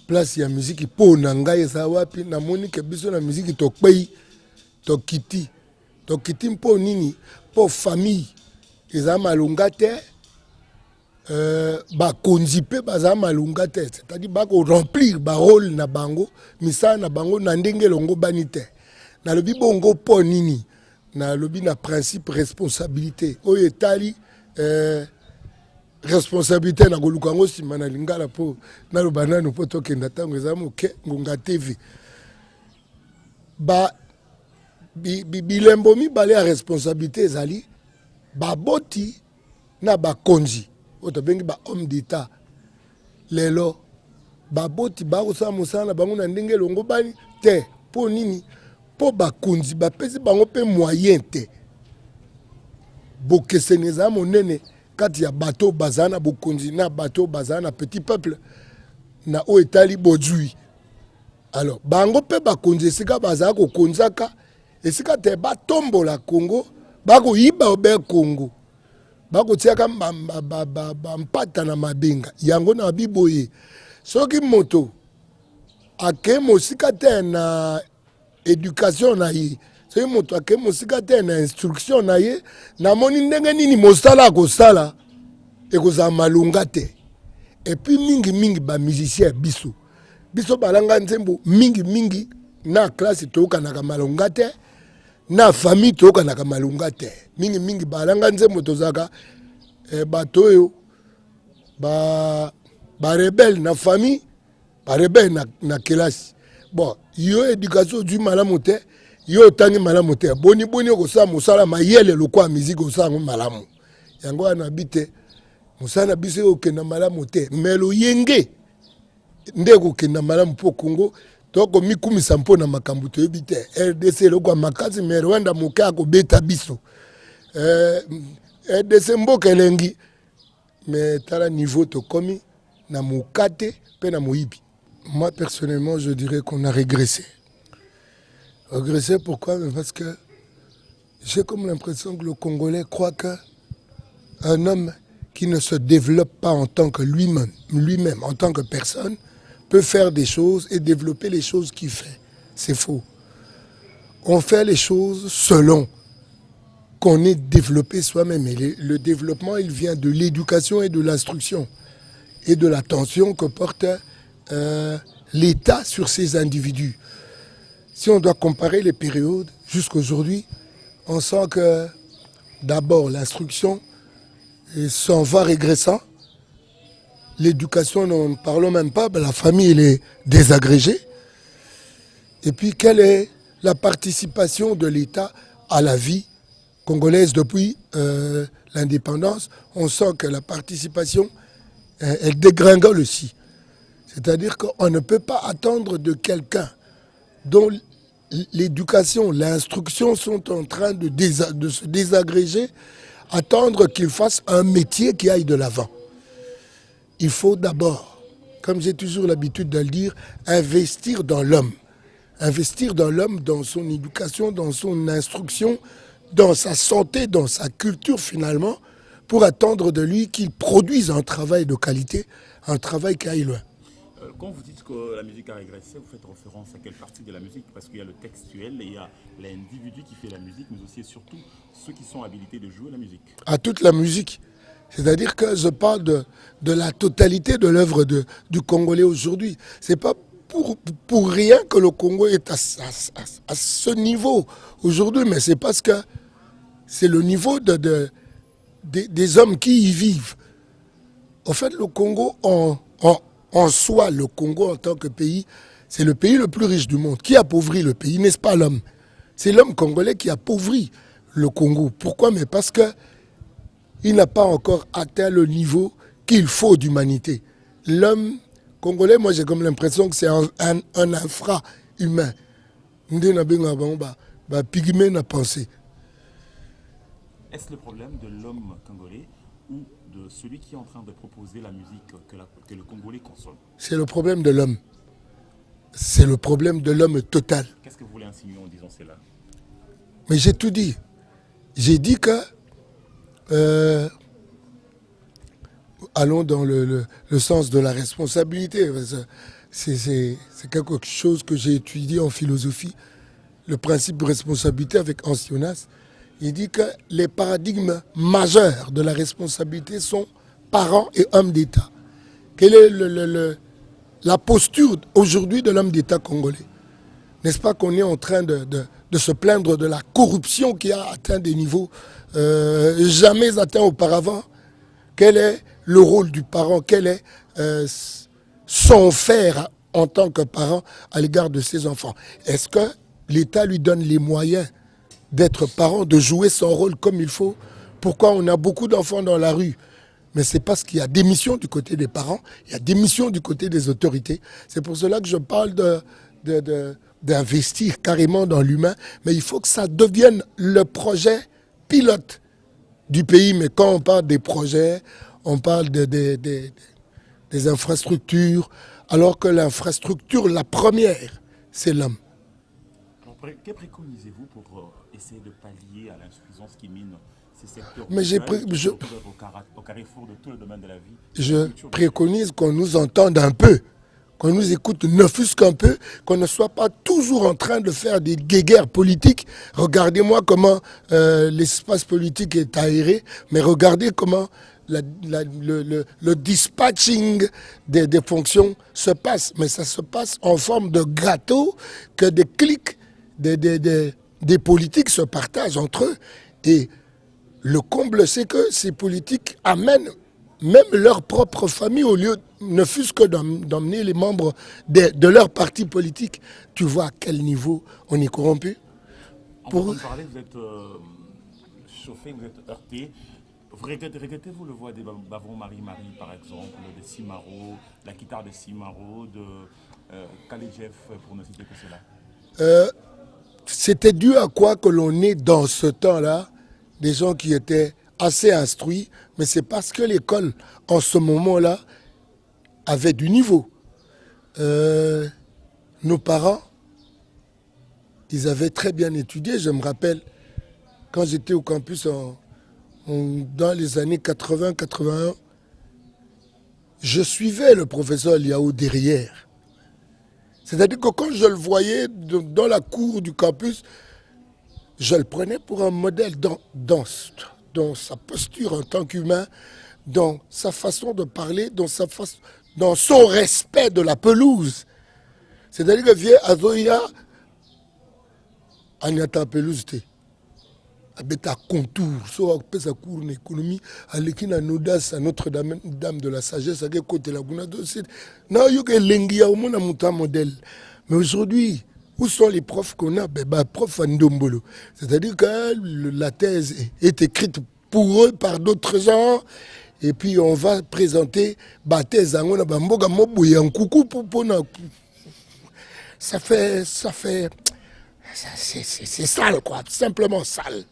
place ya musique po na ngai eza wapi namoni ke biso na musique tokpei tokiti mpo nini po famille eza malunga te bakonzi mpe baza malunga te, c'est-à-dire bakoremplir barole na bango misala na bango na ndenge elongo bani te. Nalobi bongo mpo nini nalobi na principe responsabilité oyo etali responsabilité na koluka yango nsima na lingala mpo naloba nano mpo tokenda ntango eza moke ngonga tv bilembo mibale ya responsabilité ezali baboti na bakonzi oyo tobengi bahomme d'état lelo baboti bakosala mosala na bango na ndenge elongo bani te mpo nini mpo bakonzi bapesi bango mpe moyen te bokeseni eza monene kati ya bato bazala na bokonzi na bato bazala na petit peuple na oyo etali bozwi. Alors bango mpe bakonzi esika bazala kokonzaka esika te batombola Congo bakoyiba obe Congo bakotiaka mpata na mabenga yango na biboye soki moto ake mosika te na éducation na ye soki moto ake mosika te na instruction na ye namoni ndenge nini mosala akosala ekozala malunga te. Et puis mingi bamusicien biso balanga nzembo mingi na classe toyokanaka malunga te na famille toyokanaka malunga te mingi balanga nzembo tozalaka bato oyo barebele na famille barebele na kelasi. Bon yo éducation ozwi malamu te yo otangi malamu te boni okosala mosala mayele lokwa musique osala yango malamu yango wana bi te mosala na biso okenda malamu te mais loyenge nde kokenda malamu mpo Congo tokomikumisa mpo na makambo toyebi te RDC elokwa makasi mais Rwanda moke akobeta biso RDC mboka elengi mais tala niveau tokomi na mokate mpe na moyibi. Moi personnellement je dirais qu'on a régressé. Régressé pourquoi? Parce que j'ai comme l'impression que le Congolais croit qu'un homme qui ne se développe pas en tant que lui-même, en tant que personne, peut faire des choses et développer les choses qu'il fait. C'est faux. On fait les choses selon qu'on est développé soi-même. Et le développement, il vient de l'éducation et de l'instruction et de l'attention que porte l'État sur ces individus. Si on doit comparer les périodes jusqu'aujourd'hui, on sent que d'abord l'instruction s'en va régressant. L'éducation, nous ne parlons même pas, la famille elle est désagrégée. Et puis, quelle est la participation de l'État à la vie congolaise depuis l'indépendance? On sent que la participation, elle dégringole aussi. C'est-à-dire qu'on ne peut pas attendre de quelqu'un dont l'éducation, l'instruction sont en train de se désagréger, attendre qu'il fasse un métier qui aille de l'avant. Il faut d'abord, comme j'ai toujours l'habitude de le dire, investir dans l'homme. Investir dans l'homme, dans son éducation, dans son instruction, dans sa santé, dans sa culture finalement, pour attendre de lui qu'il produise un travail de qualité, un travail qui aille loin. Quand vous dites que la musique a régressé, vous faites référence à quelle partie de la musique? Parce qu'il y a le textuel, et il y a l'individu qui fait la musique, mais aussi et surtout ceux qui sont habilités de jouer la musique. À toute la musique. C'est-à-dire que je parle de la totalité de l'œuvre du Congolais aujourd'hui. Ce n'est pas pour rien que le Congo est à ce niveau aujourd'hui, mais c'est parce que c'est le niveau des hommes qui y vivent. En fait, le Congo, en soi, le Congo en tant que pays, c'est le pays le plus riche du monde. Qui appauvrit le pays, n'est-ce pas l'homme? C'est l'homme congolais qui appauvrit le Congo. Pourquoi? Mais parce que il n'a pas encore atteint le niveau qu'il faut d'humanité. L'homme congolais, moi j'ai comme l'impression que c'est un infra-humain. Pygmée n'a pensé. Est-ce le problème de l'homme congolais ou de celui qui est en train de proposer la musique que le Congolais consomme? C'est le problème de l'homme. C'est le problème de l'homme total. Qu'est-ce que vous voulez insinuer en disant cela? Mais j'ai tout dit. J'ai dit que allons dans le sens de la responsabilité. c'est quelque chose que j'ai étudié en philosophie, le principe de responsabilité avec Ancionas. Il dit que les paradigmes majeurs de la responsabilité sont parents et hommes d'État. Quelle est la posture aujourd'hui de l'homme d'État congolais? N'est-ce pas qu'on est en train de se plaindre de la corruption qui a atteint des niveaux jamais atteints auparavant? Quel est le rôle du parent? Quel est son faire en tant que parent à l'égard de ses enfants? Est-ce que l'État lui donne les moyens d'être parent, de jouer son rôle comme il faut? Pourquoi on a beaucoup d'enfants dans la rue? Mais c'est parce qu'il y a des missions du côté des parents, il y a des missions du côté des autorités. C'est pour cela que je parle d'investir carrément dans l'humain, mais il faut que ça devienne le projet pilote du pays. Mais quand on parle des projets, on parle des infrastructures, alors que l'infrastructure, la première, c'est l'homme. Que préconisez-vous pour essayer de pallier à l'insuffisance qui mine ces secteurs Mais au carrefour de tous les domaines de la vie? Je préconise qu'on nous entende un peu, qu'on nous écoute ne fût-ce qu'un peu, qu'on ne soit pas toujours en train de faire des guéguerres politiques. Regardez-moi comment l'espace politique est aéré, mais regardez comment le dispatching des fonctions se passe. Mais ça se passe en forme de gâteau que des clics des politiques se partagent entre eux. Et le comble, c'est que ces politiques amènent même leur propre famille, au lieu, ne fût-ce que d'emmener les membres de leur parti politique. Tu vois à quel niveau on est corrompu. Pour vous parler, vous êtes chauffé, vous êtes heurté. Regrettez-vous le voix des Bavon Marie-Marie, par exemple, de Simaro, la guitare de Simaro, de Kalejev, pour ne citer que cela? C'était dû à quoi que l'on est dans ce temps-là, des gens qui étaient assez instruits, mais c'est parce que l'école, en ce moment-là, avait du niveau. Nos parents, ils avaient très bien étudié. Je me rappelle, quand j'étais au campus dans les années 80-81, je suivais le professeur Liao derrière. C'est-à-dire que quand je le voyais dans la cour du campus, je le prenais pour un modèle dans sa posture en tant qu'humain, dans sa façon de parler, dans son respect de la pelouse. C'est-à-dire que vieux Azoya, Agnata pelouse, avec un contour, soit sa cour en économie, avec une audace à Notre-Dame de la sagesse, avec côté la Gouna. Non, il y a lengia au monde un modèle. Mais aujourd'hui, où sont les profs qu'on a? Prof Ndombolo. C'est-à-dire que la thèse est écrite pour eux par d'autres gens. Et puis on va présenter la thèse. Ça fait. C'est sale, quoi. Simplement sale.